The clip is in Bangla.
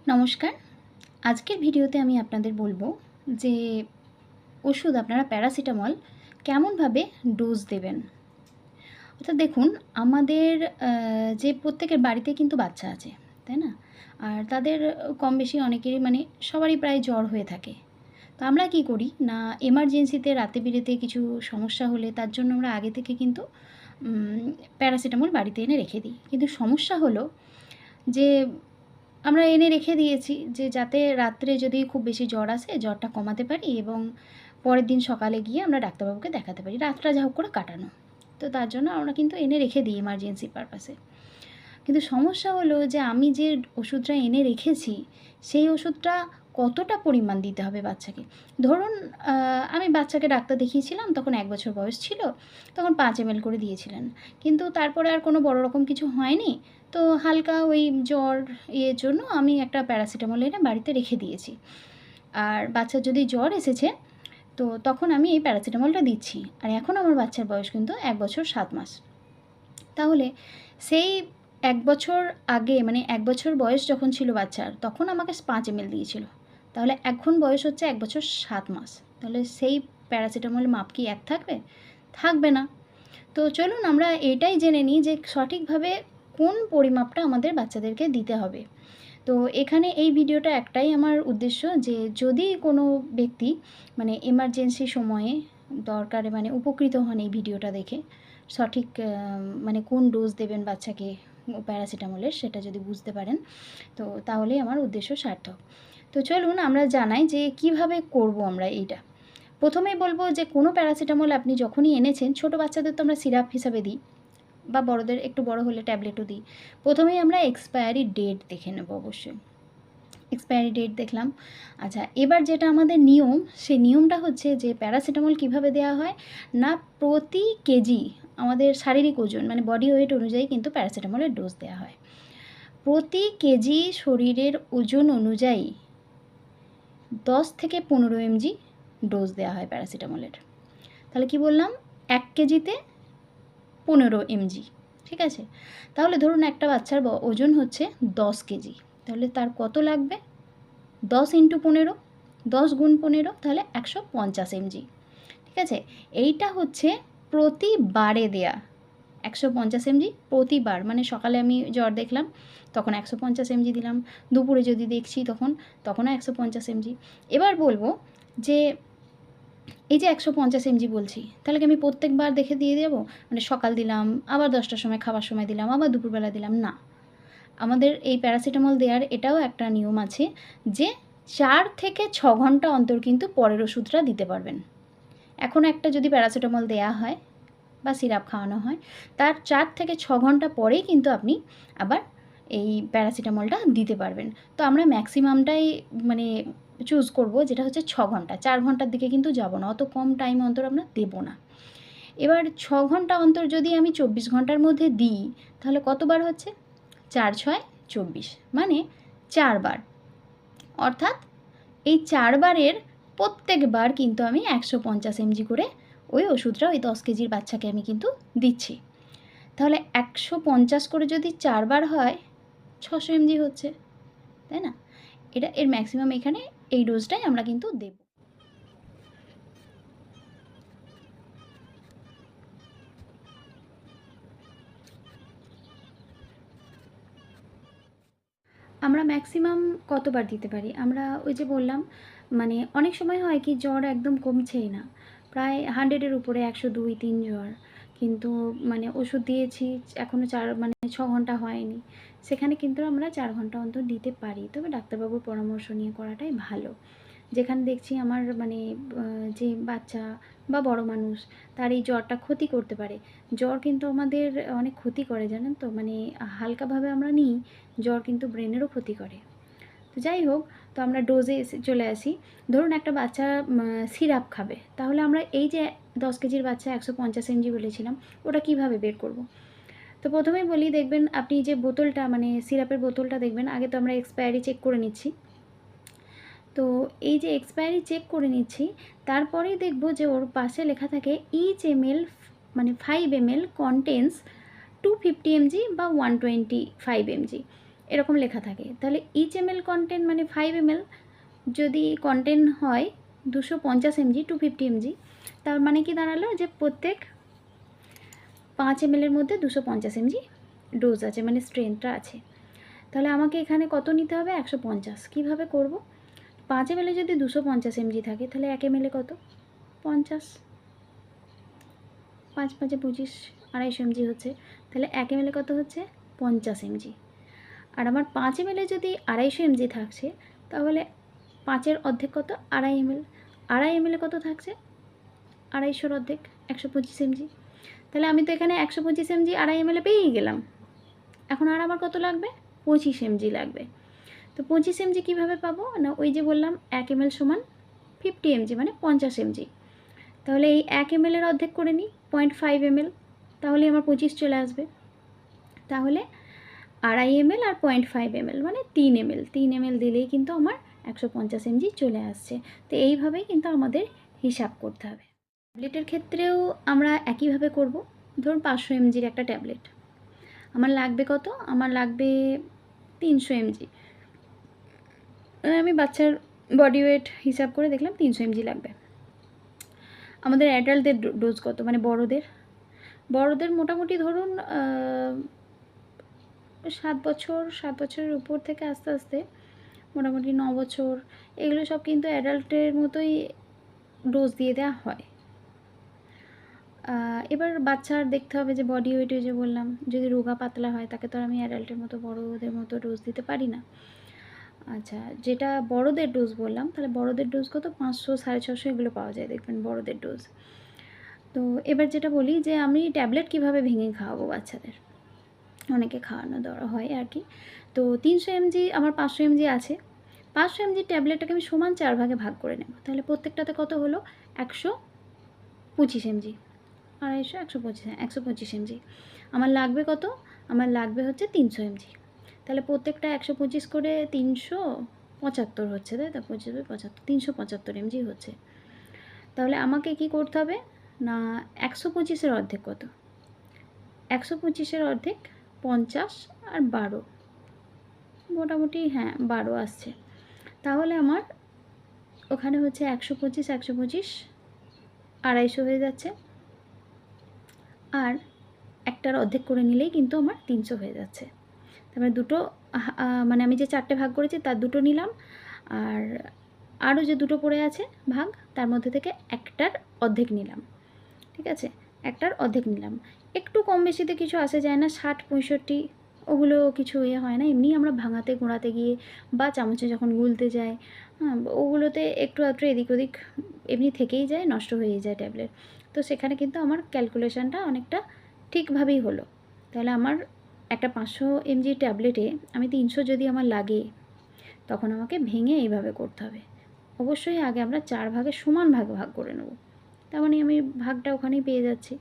নমস্কার। আজকের ভিডিওতে আমি আপনাদের বলবো যে ওষুধ আপনারা প্যারাসিটামল কেমনভাবে ডোজ দেবেন। অর্থাৎ দেখুন, আমাদের যে প্রত্যেকের বাড়িতে কিন্তু বাচ্চা আছে, তাই না? আর তাদের কম বেশি অনেকেরই সবারই প্রায় জ্বর হয়ে থাকে। তো আমরা কি করি না, এমার্জেন্সিতে রাতে বিরেতে কিছু সমস্যা হলে তার জন্য আমরা আগে থেকে কিন্তু প্যারাসিটামল বাড়িতে এনে রেখে দিই। কিন্তু সমস্যা হলো যে আমরা এনে রেখে দিয়েছি যে যাতে রাত্রে যদি খুব বেশি জ্বর আসে জ্বরটা কমাতে পারি এবং পরের দিন সকালে গিয়ে আমরা ডাক্তারবাবুকে দেখাতে পারি, রাতটা যা হোক করে কাটানো। তো তার জন্য আমরা কিন্তু এনে রেখে দিই এমার্জেন্সি পারপাসে। কিন্তু সমস্যা হলো যে আমি যে ওষুধটা এনে রেখেছি সেই ওষুধটা কতটা পরিমাণ দিতে হবে বাচ্চাকে। ধরুন আমি বাচ্চাকে ডাক্তার দেখিয়েছিলাম, তখন 1 বছর বয়স ছিল, তখন 5 ml করে দিয়েছিলেন। কিন্তু তারপরে আর কোনো বড় রকম কিছু হয়নি। তো হালকা ওই জ্বর ইয়ের জন্য আমি একটা প্যারাসিটামল এনে বাড়িতে রেখে দিয়েছি। আর বাচ্চার যদি জ্বর এসেছে তো তখন আমি এই প্যারাসিটামলটা দিচ্ছি। আর এখন আমার বাচ্চার বয়স কিন্তু 1 বছর 7 মাস। তাহলে সেই 1 বছর আগে 1 বছর বয়স যখন ছিল বাচ্চার তখন আমাকে 5 ml দিয়েছিল। তাহলে এখন বয়স হচ্ছে 1 বছর 7 মাস। তাহলে সেই প্যারাসিটামলের মাপ কি এক থাকবে? থাকবে না। তো চলুন আমরা এটাই জেনে নিই যে সঠিকভাবে কোন পরিমাপটা আমাদের বাচ্চাদেরকে দিতে হবে। তো এখানে এই ভিডিওটা একটাই আমার উদ্দেশ্য যে যদি কোনো ব্যক্তি এমার্জেন্সি সময়ে দরকারে উপকৃত হন এই ভিডিওটা দেখে, সঠিক কোন ডোজ দেবেন বাচ্চাকে প্যারাসিটামলের সেটা যদি বুঝতে পারেন, তো তাহলেই আমার উদ্দেশ্য সার্থক। তো চলুন আমরা জানাই যে কিভাবে করব আমরা এইটা। প্রথমেই বলবো যে কোনো প্যারাসিটামল আপনি যখনই এনেছেন, ছোটো বাচ্চাদের তো আমরা সিরাপ হিসাবে দিই বা বড়দের একটু বড় হলে ট্যাবলেটও দিই। প্রথমেই আমরা এক্সপায়ারি ডেট দেখে নেব অবশ্যই। এক্সপায়ারি ডেট দেখলাম। আচ্ছা, এবার যেটা আমাদের নিয়ম, সেই নিয়মটা হচ্ছে যে প্যারাসিটামল কিভাবে দেওয়া হয় না, প্রতি কেজি আমাদের শারীরিক ওজন বডি ওয়েট অনুযায়ী কিন্তু প্যারাসিটামলের ডোজ দেওয়া হয়। প্রতি কেজি শরীরের ওজন অনুযায়ী 10 থেকে 15 mg ডোজ দেওয়া হয় প্যারাসিটামলের। তাহলে কি বললাম, 1 কেজিতে 15 mg, ঠিক আছে? তাহলে ধরুন একটা বাচ্চার ওজন হচ্ছে 10 কেজি, তাহলে তার কত লাগবে? 10 × 15, 10 × 15, তাহলে 150 mg, ঠিক আছে? এইটা হচ্ছে প্রতিবারে দেয়া 150 mg প্রতিবার। সকালে আমি জ্বর দেখলাম তখন 150 mg দিলাম, দুপুরে যদি দেখছি তখনও 150 mg। এবার বলবো যে এই যে 150 mg বলছি, তাহলে কি আমি প্রত্যেকবার দেখে দিয়ে দেবো? সকাল দিলাম, আবার 10টার সময় খাবার সময় দিলাম, আবার দুপুরবেলা দিলাম? না। আমাদের এই প্যারাসিটামল দেওয়ার এটাও একটা নিয়ম আছে যে 4 থেকে 6 ঘন্টা অন্তর কিন্তু পরের ওষুধটা দিতে পারবেন। এখন একটা যদি প্যারাসিটামল দেয়া হয় বা সিরাপ খাওয়ানো হয়, তার 4 থেকে 6 ঘন্টা পরেই কিন্তু আপনি আবার এই প্যারাসিটামলটা দিতে পারবেন। তো আমরা ম্যাক্সিমামটাই চুজ করব, যেটা হচ্ছে 6 ঘন্টা। 4 ঘন্টার দিকে কিন্তু যাব না, অত কম টাইম অন্তর আমরা দেবো না। এবার 6 ঘন্টা অন্তর যদি আমি 24 ঘন্টার মধ্যে দিই, তাহলে কতবার হচ্ছে? 4 × 6 = 24, 4 বার। অর্থাৎ এই 4 বারের প্রত্যেকবার কিন্তু আমি 150 mg করে ওই ওষুধটা ওই 10 কেজির বাচ্চাকে আমি কিন্তু দিচ্ছি। তাহলে 150 করে যদি 4 বার হয় 600 mg হচ্ছে, তাই না? এর ম্যাক্সিমাম এখানে এই ডোজটাই আমরা কিন্তু দেব। আমরা ম্যাক্সিমাম কতবার দিতে পারি? আমরা ওই যে বললাম, অনেক সময় হয় কি জ্বর একদম কমছেই না, প্রায় 100-এর উপরে 102, 3 জ্বর, কিন্তু ওষুধ দিয়েছি এখনও 6 ঘন্টা হয়নি, সেখানে কিন্তু আমরা 4 ঘন্টা অন্তর দিতে পারি। তবে ডাক্তারবাবুর পরামর্শ নিয়ে করাটাই ভালো। যেখানে দেখছি আমার যে বাচ্চা বা বড় মানুষ তার এই জ্বরটা ক্ষতি করতে পারে। জ্বর কিন্তু আমাদের অনেক ক্ষতি করে, জানেন তো? হালকাভাবে আমরা নিই, জ্বর কিন্তু ব্রেনেরও ক্ষতি করে। তো যাই হোক, তো আমরা ডোজে চলে আসি। ধরুন একটা বাচ্চা সিরাপ খাবে, তাহলে আমরা এই যে 10 কেজির বাচ্চা 150 mg বলেছিলাম, ওটা কিভাবে বের করব? তো প্রথমেই বলি, দেখবেন আপনি যে বোতলটা সিরাপের বোতলটা দেখবেন, আগে তো আমরা এক্সপায়ারি চেক করে নিচ্ছি। তো এই যে এক্সপায়ারি চেক করে নিচ্ছি, তারপরেই দেখব যে ওর পাশে লেখা থাকে each ml 5 ml contains 250 mg বা 125 mg। এরকম লেখা থাকে। তাহলে ইচ ml কন্টেন্ট মানে 5 ml, যদি কন্টেন্ট হয় 250 mg 250 mg, তার মানে কি দাঁড়ালো যে প্রত্যেক 5 ml এর মধ্যে 250 mg ডোজ আছে, মানে স্ট্রেংথটা আছে। তাহলে আমাকে এখানে কত নিতে হবে? 150। কীভাবে করব? 5 ml যদি 250 mg থাকে তাহলে 1 ml কত? 50, 5 5 25, 250 mg হচ্ছে। তাহলে 1 ml কত হচ্ছে? 50 mg। আর আমার 5 ml যদি 250 mg থাকছে, তাহলে 5-এর অর্ধেক কত? 2.5 ml। 2.5 ml কত থাকছে? 250-র অর্ধেক 125 mg। তাহলে আমি তো এখানে 125 mg 2.5 ml পেয়েই গেলাম। এখন আর আমার কত লাগবে? 25 mg লাগবে। তো 25 mg কীভাবে পাবো? না, ওই যে বললাম 1 ml সমান 50 mg মানে 50 mg। তাহলে এই 1 ml এর অর্ধেক করে নিই, 0.5 ml, তাহলে আমার 25 চলে আসবে। তাহলে 2.5 ml আর 0.5 ml মানে 3 ml, 3 ml দিলেই কিন্তু আমার 150 mg চলে আসছে। তো এইভাবেই কিন্তু আমাদের হিসাব করতে হবে। ট্যাবলেটের ক্ষেত্রেও আমরা একইভাবে করব। ধরুন 500 mgর একটা ট্যাবলেট আমার লাগবে কত? আমার লাগবে 300 mg। আমি বাচ্চার বডি ওয়েট হিসাব করে দেখলাম 300 mg লাগবে। আমাদের অ্যাডাল্টদের ডোজ কত? মানে বড়দের মোটামুটি ধরুন 7 বছর, 7 বছরের উপর থেকে আস্তে আস্তে মোটামুটি 9 বছর, এগুলো সব কিন্তু অ্যাডাল্টের মতোই ডোজ দিয়ে দেওয়া হয়। এবার বাচ্চার দেখতে হবে যে বডি ওয়েট, যে বললাম যদি রোগা পাতলা হয় তাকে তো আমি অ্যাডাল্টের মতো বড়দের মতো ডোজ দিতে পারি না। আচ্ছা, যেটা বড়দের ডোজ বললাম, তাহলে বড়দের ডোজ কত? 500, 650 এগুলো পাওয়া যায় দেখবেন বড়দের ডোজ। তো এবার যেটা বলি যে আমি ট্যাবলেট কীভাবে ভেঙে খাওয়াবো বাচ্চাদের, অনেকে খাওয়ানো দেওয়া হয় আর কি। তো 300 mg আমার 500 mg আছে, 500 mg ট্যাবলেটটাকে আমি সমান 4 ভাগে ভাগ করে নেব। তাহলে প্রত্যেকটাতে কত হলো? 125 mg, 250, 125, 125 mg। আমার লাগবে কত? আমার লাগবে হচ্ছে 300 mg। তাহলে প্রত্যেকটা 125 করে 375 হচ্ছে, তাই তো? 25, 75, 375 mg হচ্ছে। তাহলে আমাকে কি করতে হবে? না, 125-এর অর্ধেক কত? 125-এর অর্ধেক 50 আর 12, মোটামুটি হ্যাঁ 12 আসছে। তাহলে আমার ওখানে হচ্ছে 125, 125, 250 হয়ে যাচ্ছে। আর একটার অর্ধেক করে নিলেই কিন্তু আমার 300 হয়ে যাচ্ছে। তারপরে দুটো, মানে আমি যে 4টে ভাগ করেছি তার দুটো নিলাম, আর আরও যে দুটো পড়ে আছে ভাগ, তার মধ্যে থেকে একটার অর্ধেক নিলাম। ঠিক আছে, একটার অর্ধেক নিলাম। একটু কম বেশিতে কিছু আসে যায় না, 60, 65 ওগুলো কিছু হয় না। এমনি আমরা ভাঙাতে গোড়াতে গিয়ে বা চামচে যখন গুলতে যাই, হ্যাঁ, ওগুলোতে একটু আধটু এদিক ওদিক এমনি থেকেই যায়, নষ্ট হয়ে যায় ট্যাবলেট। তো সেখানে কিন্তু আমার ক্যালকুলেশানটা অনেকটা ঠিকভাবেই হলো। তাহলে আমার একটা 500 mg ট্যাবলেটে আমি 300 যদি আমার লাগে, তখন আমাকে ভেঙে এইভাবে করতে হবে। অবশ্যই আগে আমরা 4 ভাগে সমান ভাগ করে নেব, তার মানে আমি ভাগটা ওখানেই পেয়ে যাচ্ছি।